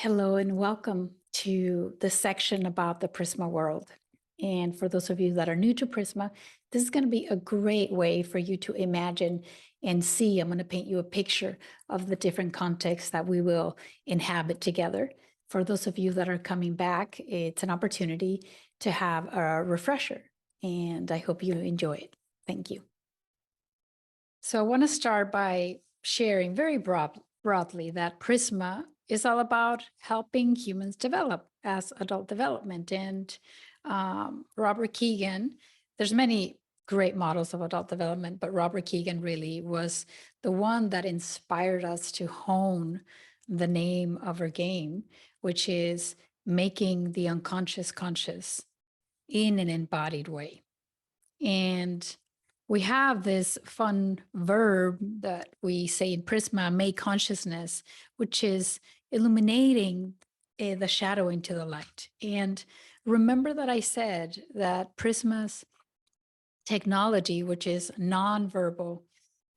Hello and welcome to the section about the Prisma world. And for those of you that are new to Prisma, this is going to be a great way for you to imagine and see. I'm going to paint you a picture of the different contexts that we will inhabit together. For those of you that are coming back, it's an opportunity to have a refresher, and I hope you enjoy it. Thank you. So I want to start by sharing very broadly that Prisma is all about helping humans develop as adult development. And Robert Keegan, there's many great models of adult development, but Robert Keegan really was the one that inspired us to hone the name of our game, which is making the unconscious conscious in an embodied way. And we have this fun verb that we say in Prisma, make consciousness, which is illuminating the shadow into the light. And remember that I said that Prisma's technology, which is nonverbal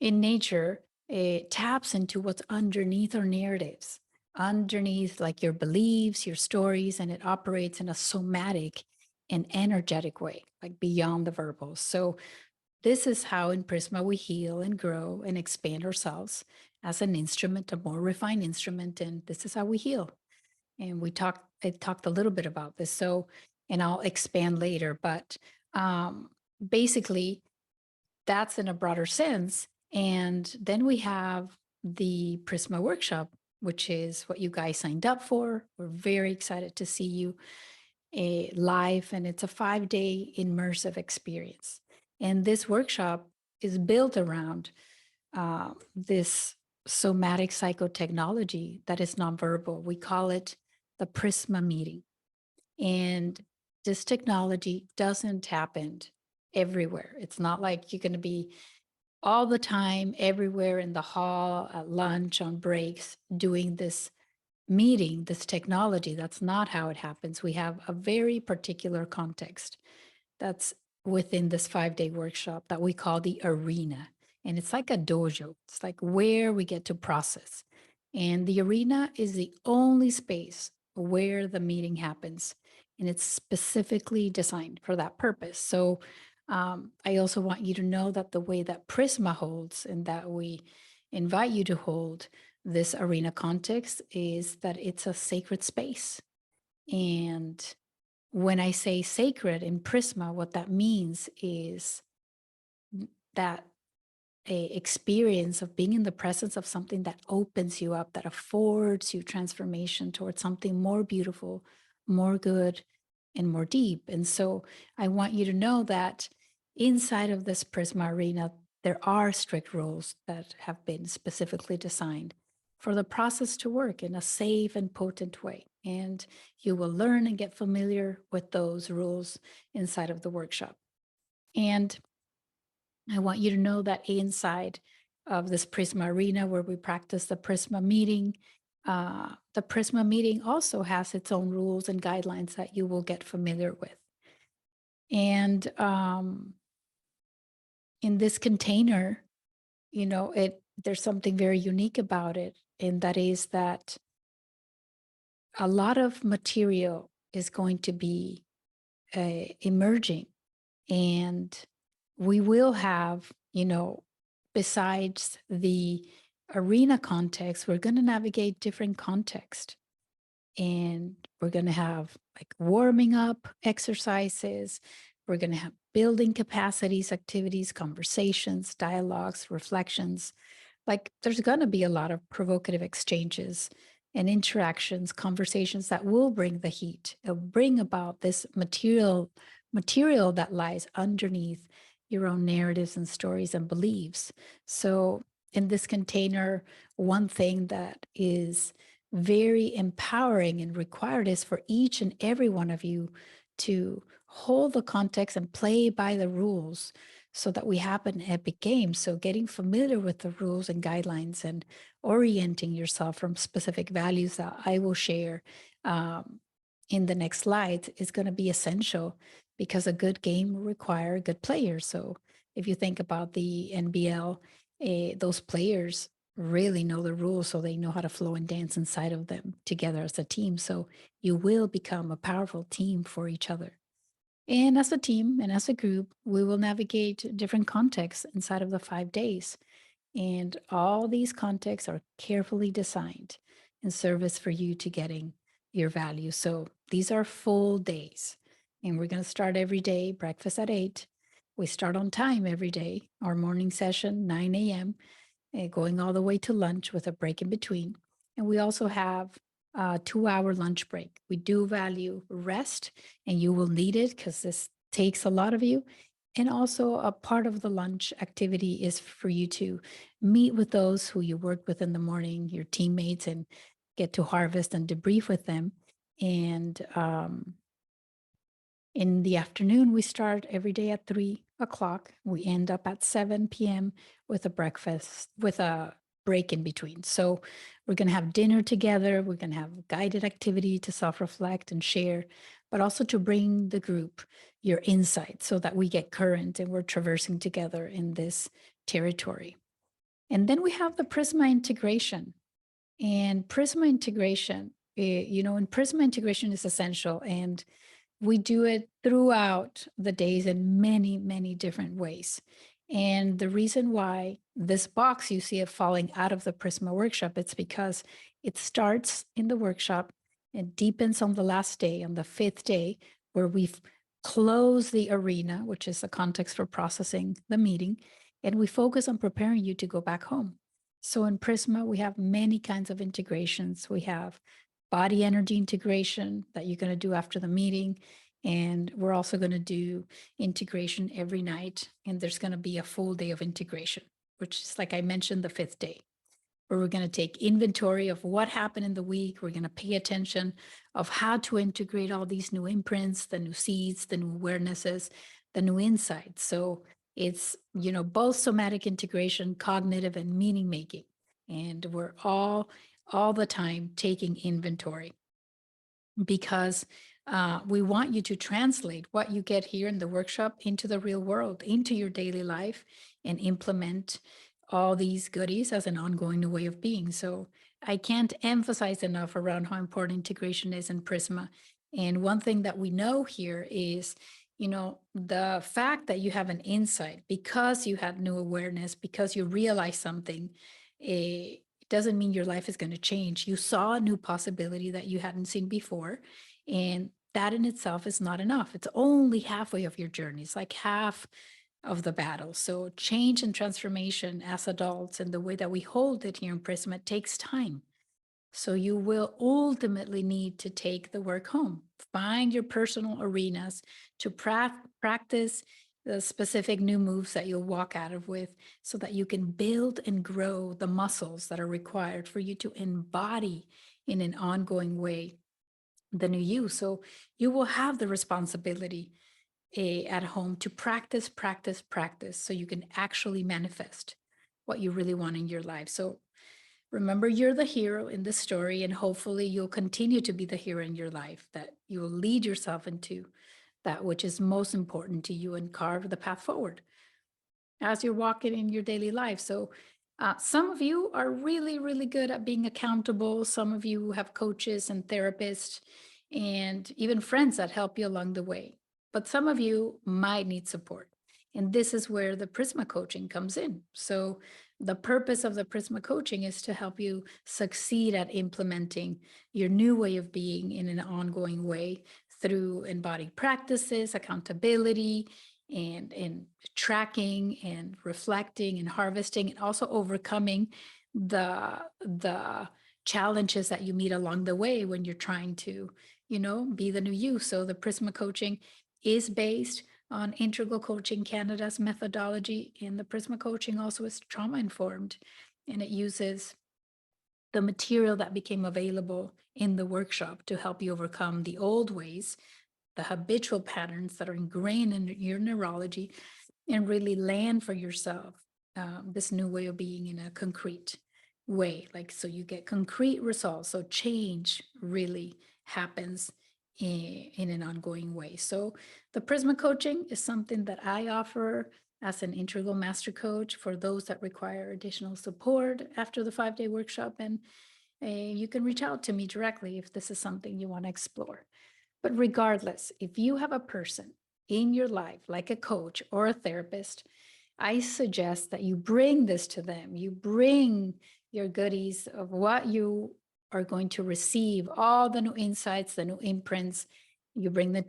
in nature, it taps into what's underneath our narratives, underneath like your beliefs, your stories, and it operates in a somatic and energetic way, like beyond the verbal. So this is how in Prisma we heal and grow and expand ourselves as an instrument, a more refined instrument, and this is how we heal. And I talked a little bit about this, so, and I'll expand later, but basically that's in a broader sense. And then we have the Prisma Workshop, which is what you guys signed up for. We're very excited to see you live, and it's a 5-day immersive experience. And this workshop is built around this somatic psychotechnology that is nonverbal. We call it the Prisma meeting. And this technology doesn't happen everywhere. It's not like you're going to be all the time, everywhere in the hall, at lunch, on breaks, doing this meeting, this technology. That's not how it happens. We have a very particular context that's within this 5-day workshop that we call the arena. And it's like a dojo. It's like where we get to process. And the arena is the only space where the meeting happens. And it's specifically designed for that purpose. So I also want you to know that the way that Prisma holds and that we invite you to hold this arena context is that it's a sacred space. And when I say sacred in Prisma, what that means is that a experience of being in the presence of something that opens you up, that affords you transformation towards something more beautiful, more good, and more deep. And so I want you to know that inside of this Prisma Arena, there are strict rules that have been specifically designed for the process to work in a safe and potent way. And you will learn and get familiar with those rules inside of the workshop. And I want you to know that inside of this Prisma Arena where we practice the Prisma meeting also has its own rules and guidelines that you will get familiar with. And in this container, there's something very unique about it, and that is that a lot of material is going to be emerging, and we will have, besides the arena context, we're going to navigate different context, and we're going to have like warming up exercises. We're going to have building capacities, activities, conversations, dialogues, reflections. Like there's going to be a lot of provocative exchanges and interactions, conversations that will bring the heat, bring about this material that lies underneath your own narratives and stories and beliefs. So in this container, one thing that is very empowering and required is for each and every one of you to hold the context and play by the rules so that we have an epic game. So getting familiar with the rules and guidelines and orienting yourself from specific values that I will share in the next slide is going to be essential, because a good game will require good players. So if you think about the NBL, those players really know the rules so they know how to flow and dance inside of them together as a team. So you will become a powerful team for each other. And as a team and as a group, we will navigate different contexts inside of the 5 days. And all these contexts are carefully designed in service for you to getting your value. So these are full days. And we're going to start every day, breakfast at 8. We start on time every day. Our morning session, 9 a.m., going all the way to lunch with a break in between. And we also have a 2 hour lunch break. We do value rest, and you will need it because this takes a lot of you. And also, a part of the lunch activity is for you to meet with those who you worked with in the morning, your teammates, and get to harvest and debrief with them. And in the afternoon, we start every day at 3 o'clock. We end up at 7 p.m. with a breakfast, with a break in between. So we're going to have dinner together. We're going to have guided activity to self reflect and share, but also to bring the group your insights so that we get current and we're traversing together in this territory. And then we have the Prisma integration. And Prisma integration, and Prisma integration is essential. And we do it throughout the days in many, many different ways. And the reason why this box, you see it falling out of the Prisma workshop, it's because it starts in the workshop and deepens on the last day, on the 5th day, where we've closed the arena, which is the context for processing the meeting, and we focus on preparing you to go back home. So in Prisma, we have many kinds of integrations. We have body energy integration that you're going to do after the meeting. And we're also going to do integration every night. And there's going to be a full day of integration, which is, like I mentioned, the 5th day, where we're going to take inventory of what happened in the week. We're going to pay attention of how to integrate all these new imprints, the new seeds, the new awarenesses, the new insights. So it's, both somatic integration, cognitive, and meaning making. And we're all the time taking inventory, because we want you to translate what you get here in the workshop into the real world, into your daily life, and implement all these goodies as an ongoing new way of being. So I can't emphasize enough around how important integration is in Prisma. And one thing that we know here is, the fact that you have an insight because you had new awareness, because you realize something, it doesn't mean your life is going to change. You saw a new possibility that you hadn't seen before, and that in itself is not enough. It's only halfway of your journey. It's like half of the battle. So change and transformation as adults and the way that we hold it here in Prisma takes time. So you will ultimately need to take the work home. Find your personal arenas to practice the specific new moves that you'll walk out of with, so that you can build and grow the muscles that are required for you to embody in an ongoing way the new you. So you will have the responsibility at home to practice, practice, practice, so you can actually manifest what you really want in your life. So remember, you're the hero in this story, and hopefully you'll continue to be the hero in your life, that you will lead yourself into that which is most important to you and carve the path forward as you're walking in your daily life. So some of you are really, really good at being accountable. Some of you have coaches and therapists and even friends that help you along the way. But some of you might need support. And this is where the Prisma coaching comes in. So the purpose of the Prisma coaching is to help you succeed at implementing your new way of being in an ongoing way through embodied practices, accountability, and tracking and reflecting and harvesting, and also overcoming the challenges that you meet along the way when you're trying to be the new you. So the Prisma coaching is based on Integral Coaching Canada's methodology, and the Prisma coaching also is trauma informed, and it uses the material that became available in the workshop to help you overcome the old ways, the habitual patterns that are ingrained in your neurology, and really land for yourself this new way of being in a concrete way. Like, so you get concrete results. So change really happens in an ongoing way. So the Prisma coaching is something that I offer as an integral master coach for those that require additional support after the 5-day workshop. And you can reach out to me directly if this is something you want to explore. But regardless, if you have a person in your life, like a coach or a therapist, I suggest that you bring this to them. You bring your goodies of what you are going to receive, all the new insights, the new imprints. You bring them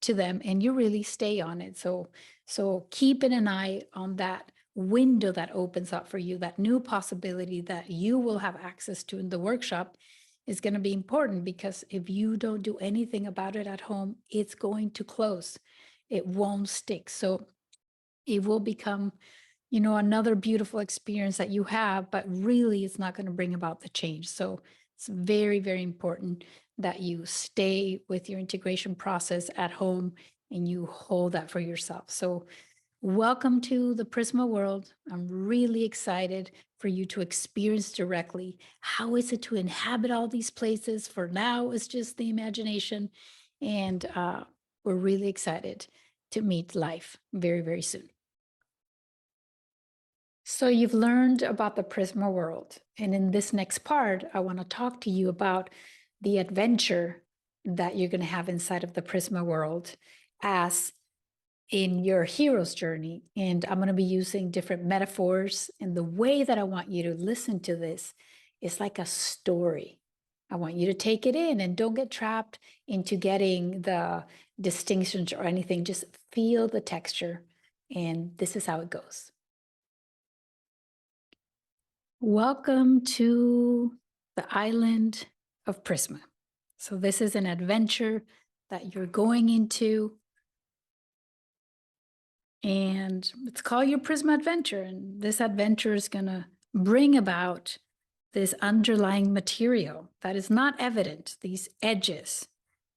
to them, and you really stay on it. So keeping an eye on that window that opens up for you, that new possibility that you will have access to in the workshop, is going to be important, because if you don't do anything about it at home, it's going to close. It won't stick. So it will become, another beautiful experience that you have, but really it's not going to bring about the change. So it's very, very important that you stay with your integration process at home and you hold that for yourself. So welcome to the Prisma world. I'm really excited for you to experience directly. How is it to inhabit all these places? For now, it's just the imagination. And we're really excited to meet life very, very soon. So you've learned about the Prisma world. And in this next part, I want to talk to you about the adventure that you're going to have inside of the Prisma world as in your hero's journey. And I'm going to be using different metaphors. And the way that I want you to listen to this is like a story. I want you to take it in and don't get trapped into getting the distinctions or anything. Just feel the texture. And this is how it goes. Welcome to the island of Prisma. So this is an adventure that you're going into, and it's called your Prisma Adventure. And this adventure is going to bring about this underlying material that is not evident, these edges.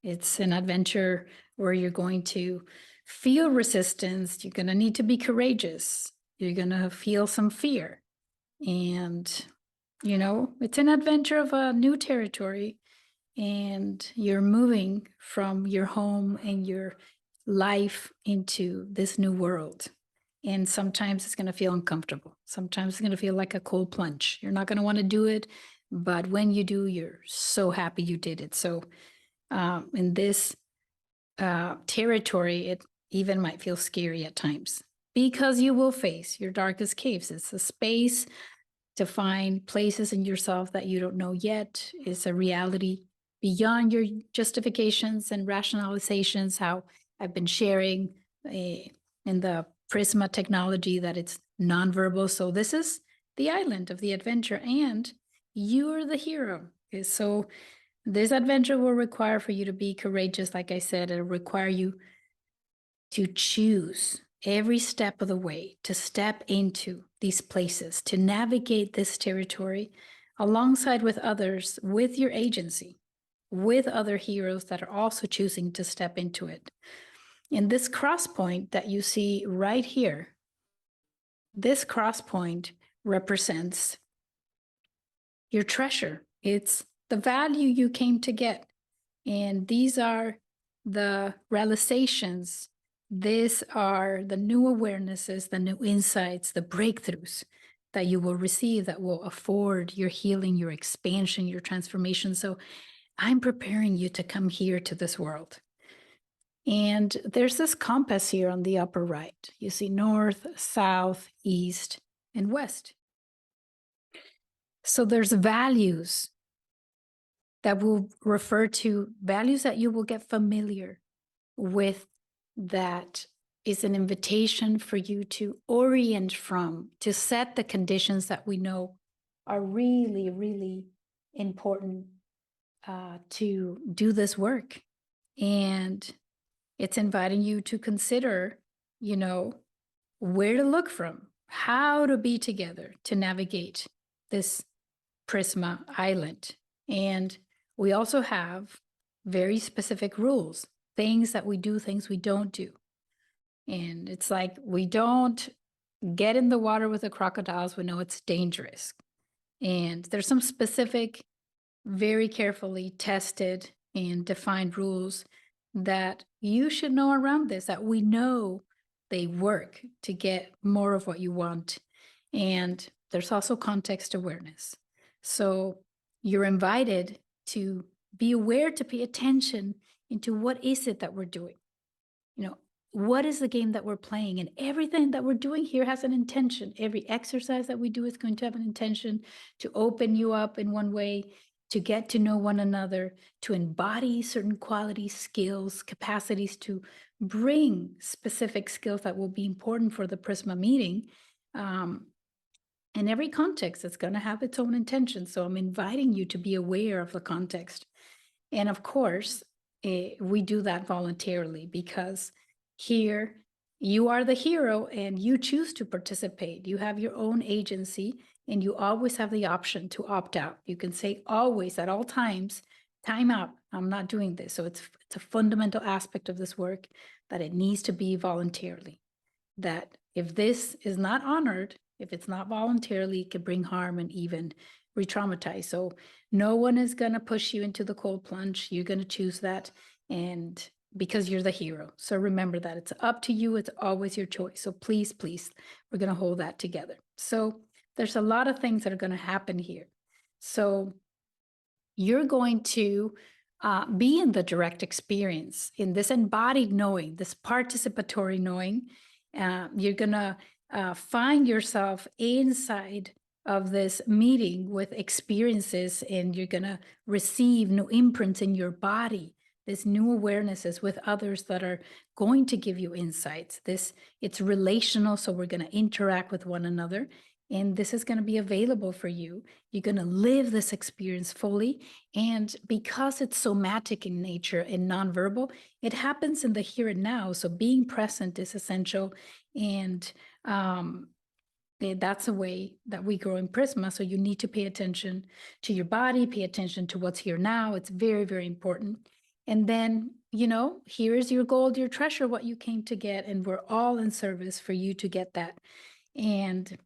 It's an adventure where you're going to feel resistance. You're going to need to be courageous. You're going to feel some fear. And, it's an adventure of a new territory, and you're moving from your home and your life into this new world. And sometimes it's going to feel uncomfortable. Sometimes it's going to feel like a cold plunge. You're not going to want to do it, but when you do, you're so happy you did it. So in this territory, it even might feel scary at times, because you will face your darkest caves. It's a space to find places in yourself that you don't know yet. Is a reality beyond your justifications and rationalizations, how I've been sharing in the Prisma technology that it's nonverbal. So this is the island of the adventure, and you're the hero. So this adventure will require for you to be courageous. Like I said, it'll require you to choose every step of the way, to step into these places, to navigate this territory alongside with others, with your agency, with other heroes that are also choosing to step into it. And this cross point that you see right here, this cross point represents your treasure. It's the value you came to get. And these are the realizations. These are the new awarenesses, the new insights, the breakthroughs that you will receive that will afford your healing, your expansion, your transformation. So I'm preparing you to come here to this world. And there's this compass here on the upper right. You see north, south, east, and west. So there's values that will refer to values that you will get familiar with, that is an invitation for you to orient from, to set the conditions that we know are really, really important to do this work. And it's inviting you to consider, where to look from, how to be together to navigate this Prisma island. And we also have very specific rules, things that we do, things we don't do. And it's like, we don't get in the water with the crocodiles. We know it's dangerous. And there's some specific, very carefully tested and defined rules that you should know around this, that we know they work to get more of what you want. And there's also context awareness. So you're invited to be aware, to pay attention into what is it that we're doing. You know, what is the game that we're playing? And everything that we're doing here has an intention. Every exercise that we do is going to have an intention to open you up in one way, to get to know one another, to embody certain qualities, skills, capacities, to bring specific skills that will be important for the Prisma meeting. In every context, it's going to have its own intention. So I'm inviting you to be aware of the context. And of course, we do that voluntarily because here you are the hero and you choose to participate. You have your own agency and you always have the option to opt out. You can say always at all times, time out. I'm not doing this. So it's a fundamental aspect of this work that it needs to be voluntarily. That if this is not honored, if it's not voluntarily, it could bring harm and even re-traumatize. So no one is going to push you into the cold plunge. You're going to choose that, and because you're the hero. So remember that it's up to you. It's always your choice. So please, please, we're going to hold that together. So there's a lot of things that are going to happen here. So you're going to be in the direct experience, in this embodied knowing, this participatory knowing. You're going to find yourself inside of this meeting with experiences, and you're going to receive new imprints in your body, this new awarenesses with others that are going to give you insights. It's relational, so we're going to interact with one another, and this is going to be available for you. You're going to live this experience fully, and because it's somatic in nature and nonverbal, it happens in the here and now. So being present is essential, and that's a way that we grow in Prisma. So you need to pay attention to your body, pay attention to what's here now. It's very, very important. And then, here is your gold, your treasure, what you came to get. And we're all in service for you to get that. And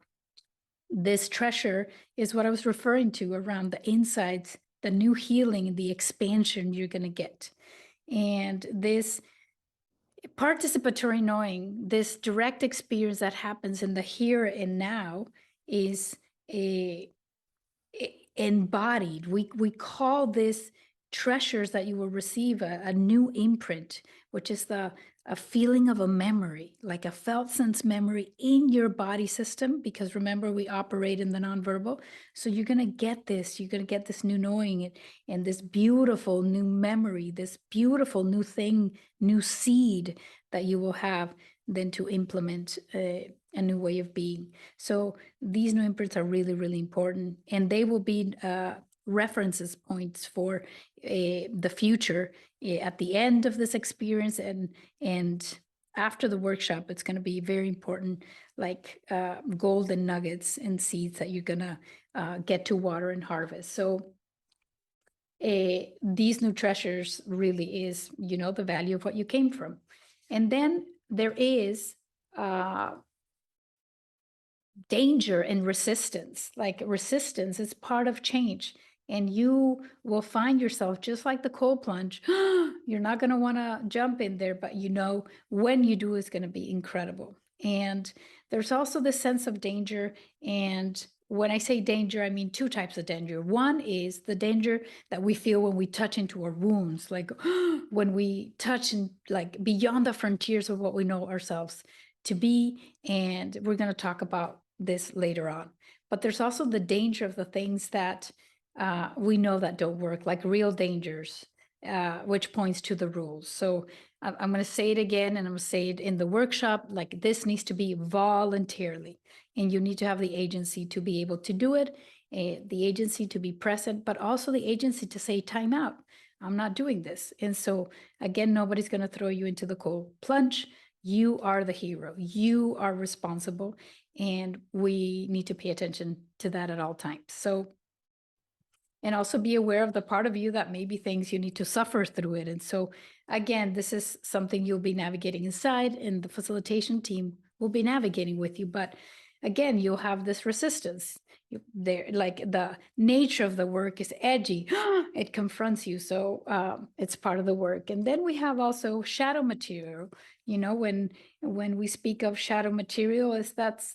this treasure is what I was referring to around the insights, the new healing, the expansion you're going to get. And this participatory knowing, this direct experience that happens in the here and now, is embodied. We call this treasures that you will receive a new imprint, which is a feeling of a memory, like a felt sense memory in your body system, because remember, we operate in the nonverbal. So you're going to get this, new knowing, and this beautiful new memory, this beautiful new thing, new seed that you will have then to implement a new way of being. So these new imprints are really, really important, and they will be references points for the future at the end of this experience, and after the workshop. It's going to be very important, like golden nuggets and seeds that you're going to get to water and harvest. So these new treasures really is, the value of what you came from. And then there is danger and resistance. Like resistance is part of change. And you will find yourself just like the cold plunge. You're not going to want to jump in there, but when you do, is going to be incredible. And there's also this sense of danger. And when I say danger, I mean two types of danger. One is the danger that we feel when we touch into our wounds, like when we touch and like beyond the frontiers of what we know ourselves to be. And we're going to talk about this later on. But there's also the danger of the things that we know that don't work, like real dangers, which points to the rules. So I'm going to say it again, and I'm going to say it in the workshop, like this needs to be voluntarily, and you need to have the agency to be able to do it, the agency to be present, but also the agency to say time out. I'm not doing this. And so again, nobody's going to throw you into the cold plunge. You are the hero. You are responsible, and we need to pay attention to that at all times. So, and also be aware of the part of you that maybe things you need to suffer through it. And so again, this is something you'll be navigating inside, and the facilitation team will be navigating with you. But again, you'll have this resistance. There, like the nature of the work is edgy. It confronts you, so it's part of the work. And then we have also shadow material. You know, when we speak of shadow material, is that's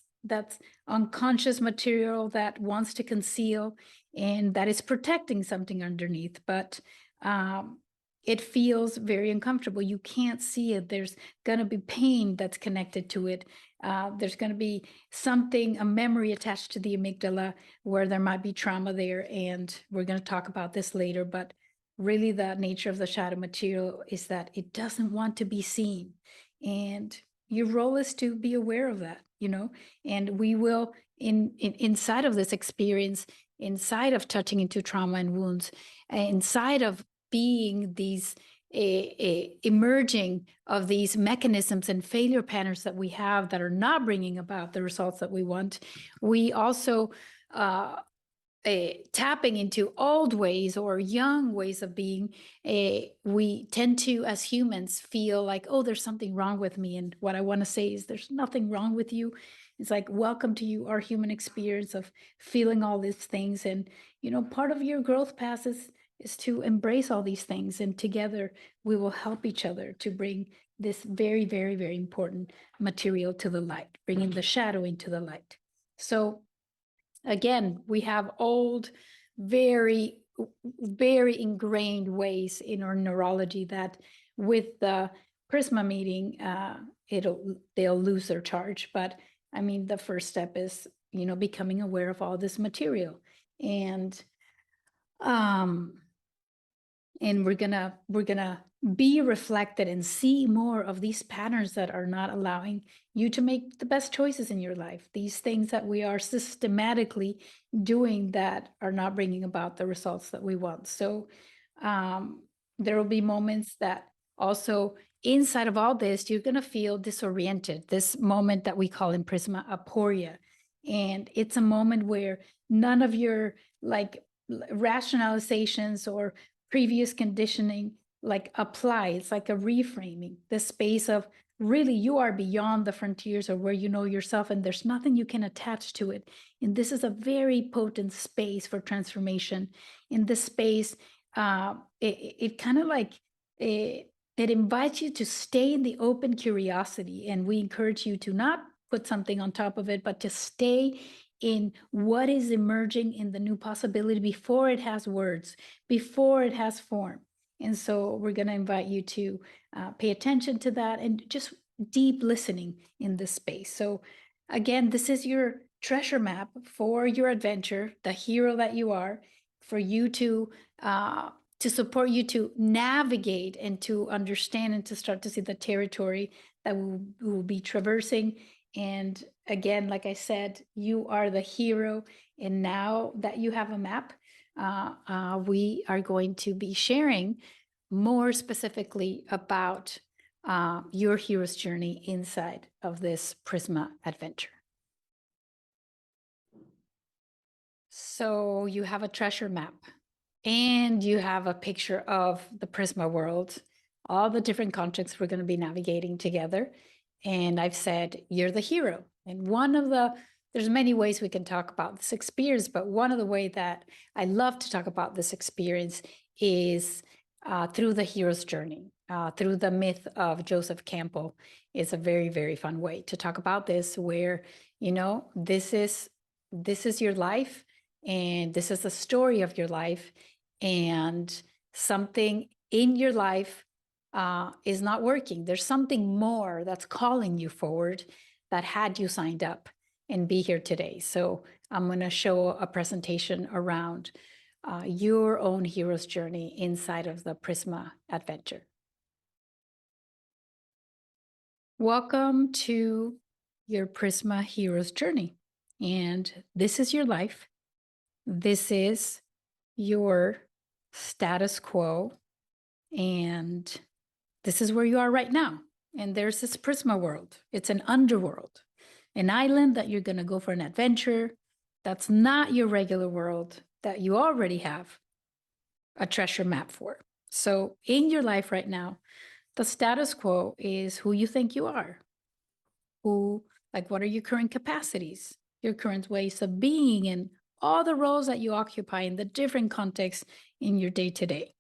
unconscious material that wants to conceal and that is protecting something underneath, but it feels very uncomfortable. You can't see it. There's going to be pain that's connected to it. There's going to be something, a memory attached to the amygdala where there might be trauma there. And we're going to talk about this later. But really, the nature of the shadow material is that it doesn't want to be seen. And your role is to be aware of that, you know, and we will, inside of this experience, inside of touching into trauma and wounds, inside of being these emerging of these mechanisms and failure patterns that we have that are not bringing about the results that we want, we also tapping into old ways or young ways of being, we tend to, as humans, feel like, oh, there's something wrong with me. And what I want to say is there's nothing wrong with you. It's like, welcome to you, our human experience of feeling all these things. And, you know, part of your growth path is to embrace all these things. And together we will help each other to bring this very, very, very important material to the light, bringing the shadow into the light. So again, we have old, very, very ingrained ways in our neurology that with the Prisma meeting, they'll lose their charge. But I mean, the first step is, you know, becoming aware of all this material. And we're gonna be reflected and see more of these patterns that are not allowing you to make the best choices in your life. These things that we are systematically doing that are not bringing about the results that we want. So there will be moments that also inside of all this, you're gonna feel disoriented. This moment that we call in Prisma aporia. And it's a moment where none of your like rationalizations or previous conditioning like apply. It's like a reframing, the space of really you are beyond the frontiers of where you know yourself and there's nothing you can attach to it. And this is a very potent space for transformation. In this space, it kind of like it invites you to stay in the open curiosity, and we encourage you to not put something on top of it, but to stay in what is emerging in the new possibility before it has words, before it has form. And so we're going to invite you to pay attention to that and just deep listening in this space. So again, this is your treasure map for your adventure, the hero that you are, for you to support you to navigate and to understand and to start to see the territory that we will be traversing. And again, like I said, you are the hero. And now that you have a map, we are going to be sharing more specifically about your hero's journey inside of this Prisma adventure. So you have a treasure map and you have a picture of the Prisma world, all the different contexts we're going to be navigating together. And I've said, you're the hero. And there's many ways we can talk about this experience, but one of the ways that I love to talk about this experience is through the hero's journey, through the myth of Joseph Campbell. Is a very, very fun way to talk about this, where, you know, this is your life and this is the story of your life, and something in your life is not working. There's something more that's calling you forward that had you signed up and be here today. So I'm going to show a presentation around your own hero's journey inside of the Prisma adventure. Welcome to your Prisma hero's journey. And this is your life. This is your status quo. And this is where you are right now. And there's this Prisma world. It's an underworld, an island that you're going to go for an adventure. That's not your regular world that you already have a treasure map for. So in your life right now, the status quo is who you think you are, who Like, what are your current capacities, your current ways of being, and all the roles that you occupy in the different contexts in your day to day.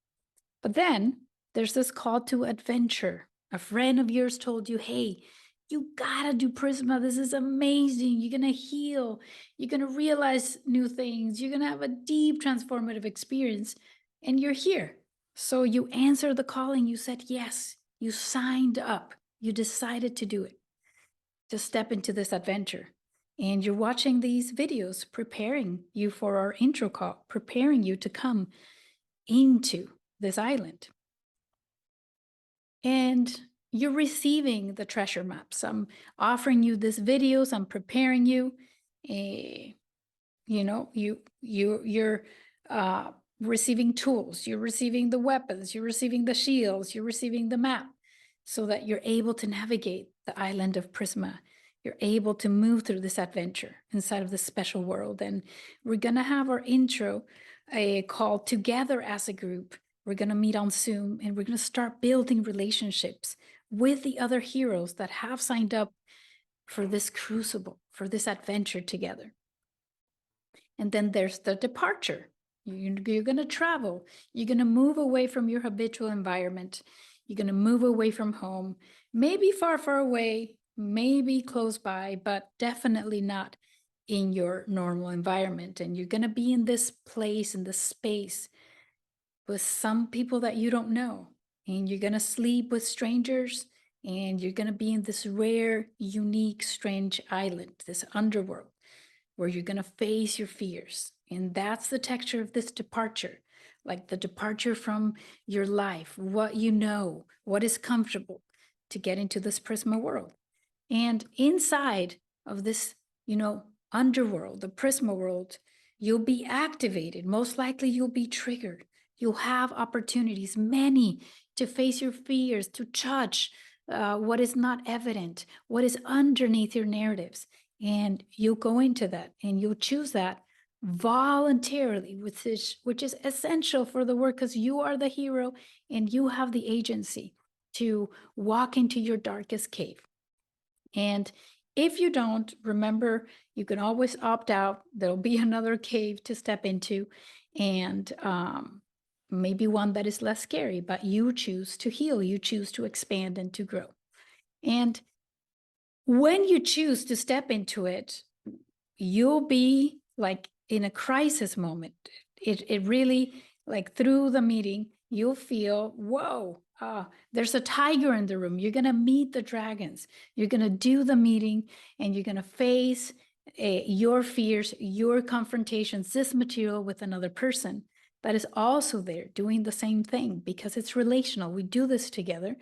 But then there's this call to adventure. A friend of yours told you, hey, you gotta do Prisma. This is amazing. You're gonna heal. You're gonna realize new things. You're gonna have a deep transformative experience. And you're here. So you answered the calling. You said yes. You signed up. You decided to do it, to step into this adventure. And you're watching these videos, preparing you for our intro call, preparing you to come into this island. And you're receiving the treasure maps. I'm offering you these videos. I'm preparing you. eh, you're receiving tools. You're receiving the weapons. You're receiving the shields. You're receiving the map, so that you're able to navigate the island of Prisma. You're able to move through this adventure inside of this special world. And we're gonna have our intro call together as a group. We're gonna meet on Zoom, and we're gonna start building relationships with the other heroes that have signed up for this crucible, for this adventure together. And then there's the departure. You're going to travel. You're going to move away from your habitual environment. You're going to move away from home, maybe far, far away, maybe close by, but definitely not in your normal environment. And you're going to be in this place, in this space, with some people that you don't know. And you're going to sleep with strangers. And you're going to be in this rare, unique, strange island, this underworld, where you're going to face your fears. And that's the texture of this departure, like the departure from your life, what you know, what is comfortable, to get into this Prisma world. And inside of this, underworld, the Prisma world, you'll be activated. Most likely you'll be triggered. You'll have opportunities, many, to face your fears, to judge what is not evident, what is underneath your narratives. And you'll go into that, and you'll choose that voluntarily, which is essential for the work, because you are the hero and you have the agency to walk into your darkest cave. And if you don't, remember, you can always opt out. There'll be another cave to step into, and maybe one that is less scary, but you choose to heal, you choose to expand and to grow. And when you choose to step into it, you'll be like in a crisis moment. It really, like, through the meeting, you'll feel, whoa, there's a tiger in the room. You're going to meet the dragons. You're going to do the meeting, and you're going to face your fears, your confrontations, this material with another person that is also there doing the same thing, because it's relational. We do this together,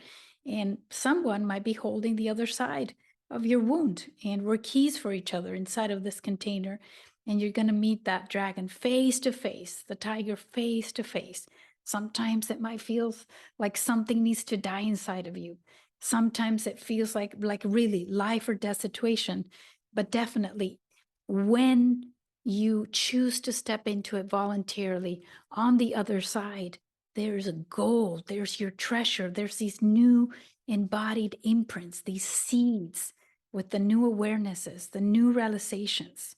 and someone might be holding the other side of your wound, and we're keys for each other inside of this container. And you're going to meet that dragon face to face, the tiger face to face. Sometimes it might feel like something needs to die inside of you. Sometimes it feels like really life or death situation. But definitely, when you choose to step into it voluntarily, on the other side, there's a gold, there's your treasure, there's these new embodied imprints, these seeds with the new awarenesses, the new realizations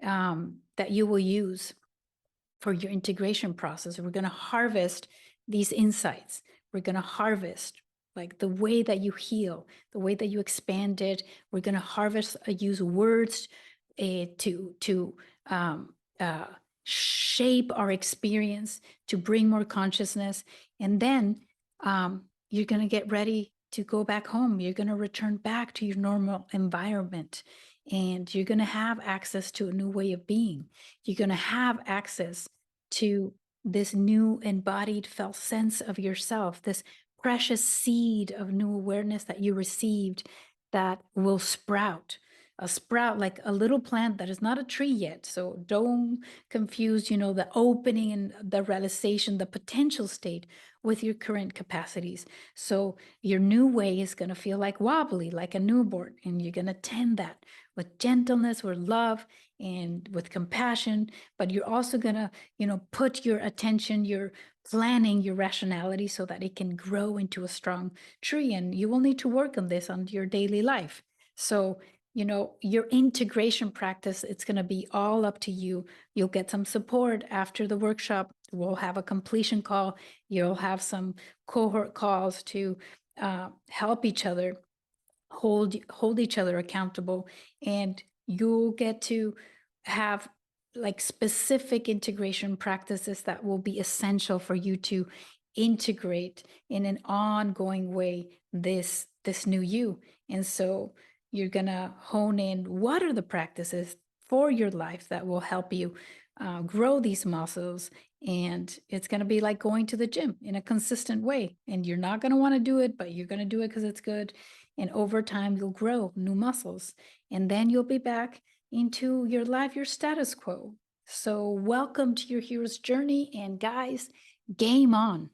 that you will use for your integration process. We're going to harvest these insights. We're going to harvest like the way that you heal, the way that you expand it. We're going to harvest, use words to shape our experience, to bring more consciousness. And then you're going to get ready to go back home. You're going to return back to your normal environment, and you're going to have access to a new way of being. You're going to have access to this new embodied felt sense of yourself, this precious seed of new awareness that you received, that will sprout. A sprout, like a little plant that is not a tree yet. So don't confuse, the opening and the realization, the potential state, with your current capacities. So your new way is going to feel like wobbly, like a newborn, and you're going to tend that with gentleness, with love, and with compassion. But you're also going to, put your attention, your planning, your rationality, so that it can grow into a strong tree. And you will need to work on this on your daily life. So your integration practice, it's going to be all up to you. You'll get some support after the workshop. We'll have a completion call. You'll have some cohort calls to help each other, hold each other accountable, and you'll get to have like specific integration practices that will be essential for you to integrate in an ongoing way this new you. And so you're gonna hone in what are the practices for your life that will help you grow these muscles. And it's going to be like going to the gym in a consistent way, and you're not going to want to do it, but you're going to do it because it's good. And over time, you'll grow new muscles, and then you'll be back into your life, your status quo. So welcome to your hero's journey. And guys, game on.